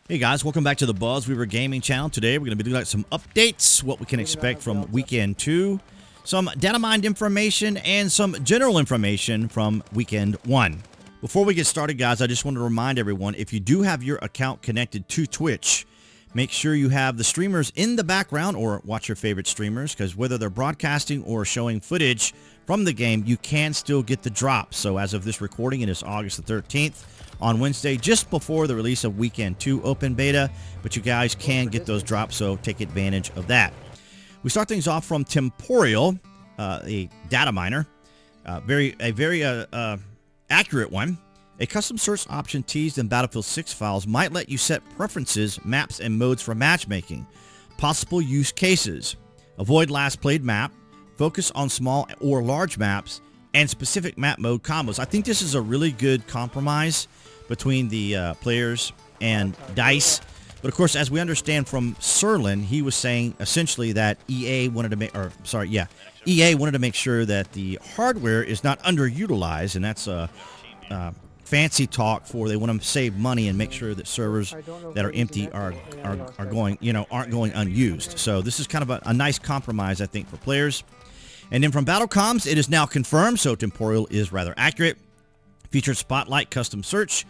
Hey guys, welcome back to the BuzWeaver Gaming channel. Today we're going to be doing some updates, what we can expect from Weekend 2, some data mined information, and some general information from Weekend 1. Before we get started, guys, I just want to remind everyone, if you do have your account connected to Twitch, make sure you have the streamers in the background or watch your favorite streamers, because whether they're broadcasting or showing footage from the game, you can still get the drop. So as of this recording, it is August the 13th. On Wednesday, just before the release of Weekend 2 Open Beta, but you guys can get those drops, so take advantage of that. We start things off from Temporal, a data miner, a very accurate one. A custom search option teased in Battlefield 6 files might let you set preferences, maps, and modes for matchmaking. Possible use cases: avoid last played map, focus on small or large maps, and specific map mode combos. I think this is a really good compromise between the players and DICE. But of course, as we understand from Serlin, he was saying essentially that EA wanted to make sure that the hardware is not underutilized, and that's fancy talk for they want to save money and make sure that servers that are empty aren't going unused. So this is kind of a nice compromise, I think, for players. And then from Battlecoms, it is now confirmed, so Temporal is rather accurate. Featured Spotlight custom search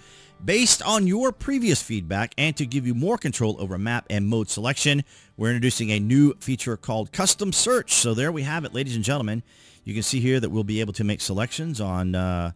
based on your previous feedback, and to give you more control over map and mode selection, we're introducing a new feature called custom search. So there we have it, ladies and gentlemen. You can see here that we'll be able to make selections on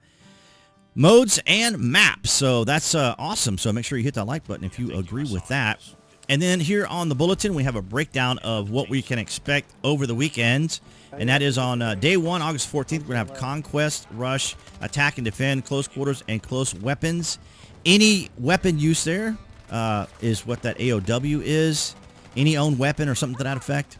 modes and maps. So that's awesome. So make sure you hit that like button if you agree with that. And then here on the bulletin, we have a breakdown of what we can expect over the weekend. And that is on day 1, August 14th, we're going to have Conquest, Rush, Attack and Defend, Close Quarters, and Close Weapons. Any weapon use there is what that AOW is. Any own weapon or something to that effect.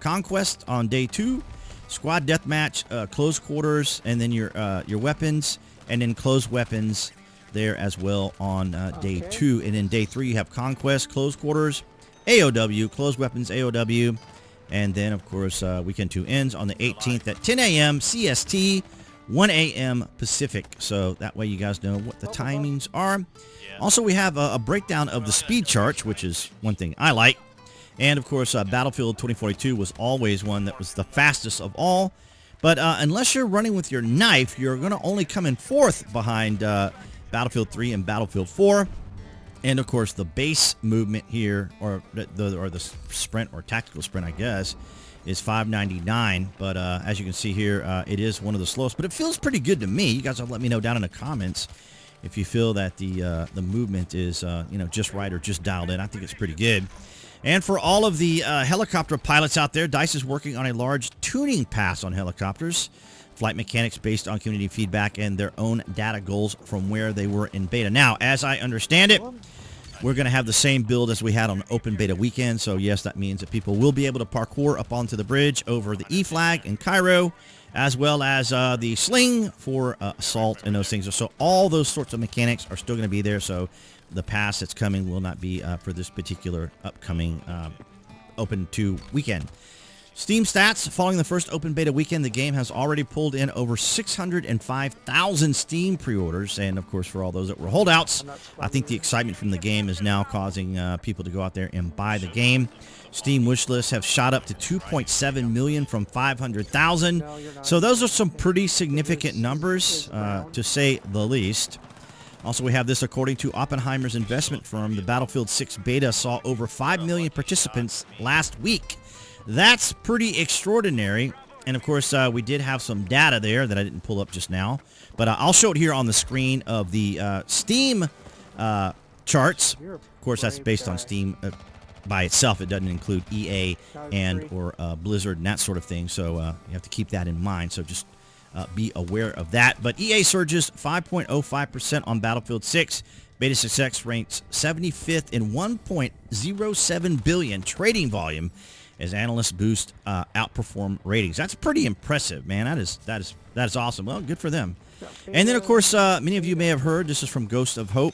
Conquest on day 2, Squad Deathmatch, Close Quarters, and then your weapons, and then Close Weapons there as well on day 2. And then day 3, you have Conquest, Close Quarters, AOW, Close Weapons, AOW. And then, of course, Weekend 2 ends on the 18th at 10 a.m. CST, 1 a.m. Pacific. So that way you guys know what the timings are. Also, we have a breakdown of the speed charts, which is one thing I like. And, of course, Battlefield 2042 was always one that was the fastest of all. But unless you're running with your knife, you're going to only come in 4th behind Battlefield 3 and Battlefield 4. And, of course, the base movement here, or the sprint or tactical sprint, I guess, is 599. But as you can see here, it is one of the slowest. But it feels pretty good to me. You guys will let me know down in the comments if you feel that the movement is, just right or just dialed in. I think it's pretty good. And for all of the helicopter pilots out there, DICE is working on a large tuning pass on helicopters. Flight mechanics based on community feedback and their own data goals from where they were in beta. Now, as I understand it, we're going to have the same build as we had on Open Beta Weekend. So, yes, that means that people will be able to parkour up onto the bridge over the E flag in Cairo, as well as the sling for assault and those things. So all those sorts of mechanics are still going to be there. So the pass that's coming will not be for this particular upcoming Open 2 weekend. Steam stats: following the first Open Beta weekend, the game has already pulled in over 605,000 Steam pre-orders. And, of course, for all those that were holdouts, I think the excitement from the game is now causing people to go out there and buy the game. Steam wish lists have shot up to 2.7 million from 500,000. So those are some pretty significant numbers, to say the least. Also, we have this: according to Oppenheimer's investment firm, the Battlefield 6 beta saw over 5 million participants last week. That's pretty extraordinary. And, of course, we did have some data there that I didn't pull up just now. But I'll show it here on the screen of the Steam charts. Of course, that's based on Steam by itself. It doesn't include EA and or Blizzard and that sort of thing. So you have to keep that in mind. So just be aware of that. But EA surges 5.05% on Battlefield 6. Beta success ranks 75th in 1.07 billion trading volume as analysts boost outperform ratings. That's pretty impressive, man. That is awesome. Well, good for them. And then, of course, many of you may have heard, this is from Ghost of Hope,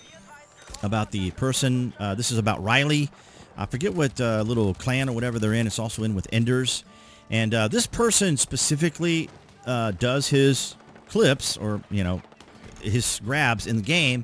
about the person. This is about Riley. I forget what little clan or whatever they're in. It's also in with Enders. And this person specifically does his clips, or, his grabs in the game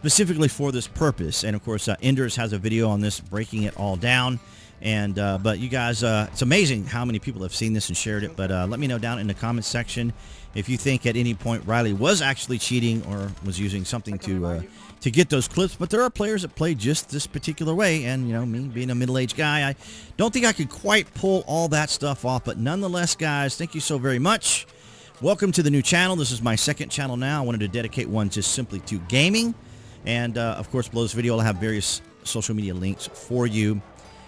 specifically for this purpose. And of course, Enders has a video on this breaking it all down. And but you guys, it's amazing how many people have seen this and shared it. But let me know down in the comments section if you think at any point Riley was actually cheating or was using something to get those clips. But there are players that play just this particular way, and you know, me being a middle-aged guy, I don't think I could quite pull all that stuff off. But nonetheless, guys, thank you so very much. Welcome to the new channel. This is my second channel now. I wanted to dedicate one just simply to gaming, and of course, below this video I'll have various social media links for you.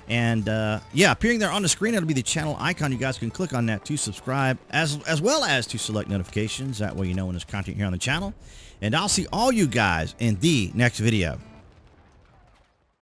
And yeah, appearing there on the screen, it'll be the channel icon. You guys can click on that to subscribe, as well as to select notifications. That way you know when there's content here on the channel. And I'll see all you guys in the next video.